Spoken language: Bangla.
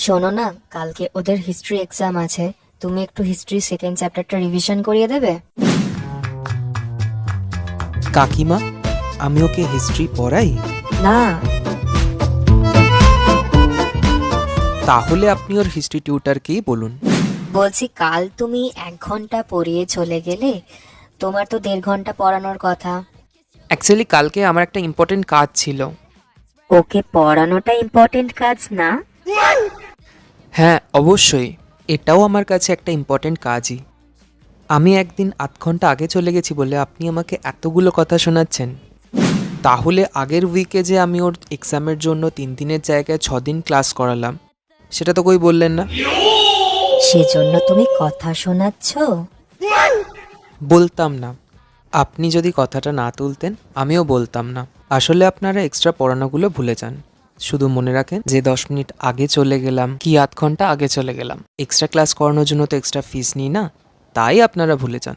শোনো না, কালকে ওদের হিস্ট্রি এক্সাম আছে। তুমি একটু হিস্ট্রি সেকেন্ড চ্যাপ্টারটা রিভিশন করিয়ে দেবে? কাকিমা, আমি ওকে হিস্ট্রি পড়াই? না। তাহলে আপনি ওর হিস্ট্রি টিউটারকেই বলুন। বলছি, কাল তুমি 1 ঘন্টা পড়িয়ে চলে গেলে, তোমার তো 1.5 ঘন্টা পড়ানোর কথা। অ্যাকচুয়ালি কালকে আমার একটা ইম্পর্টেন্ট কাজ ছিল। ওকে পড়ানোটা ইম্পর্টেন্ট কাজ না? হ্যাঁ অবশ্যই, এটাও আমার কাছে একটা ইম্পর্টেন্ট কাজই। আমি একদিন 8 ঘন্টা আগে চলে গেছি বলে আপনি আমাকে এতগুলো কথা শোনাচ্ছেন? তাহলে আগের উইকে যে আমি ওর এক্সামের জন্য 3 দিনের জায়গায় 6 দিন ক্লাস করালাম, সেটা তো কই বললেন না। সেজন্য তুমি কথা শোনাচ্ছ? বলতাম না। আপনি যদি কথাটা না তুলতেন আমিও বলতাম না। আসলে আপনারা এক্সট্রা পড়ানোগুলো ভুলে যান। শুধু মনে রাখেন যে 10 মিনিট আগে চলে গেলাম কি 8 ঘন্টা আগে চলে গেলাম, এক্সট্রা ক্লাস করানোর জন্য তো এক্সট্রা ফিস নিই না, তাই আপনারা ভুলে যান।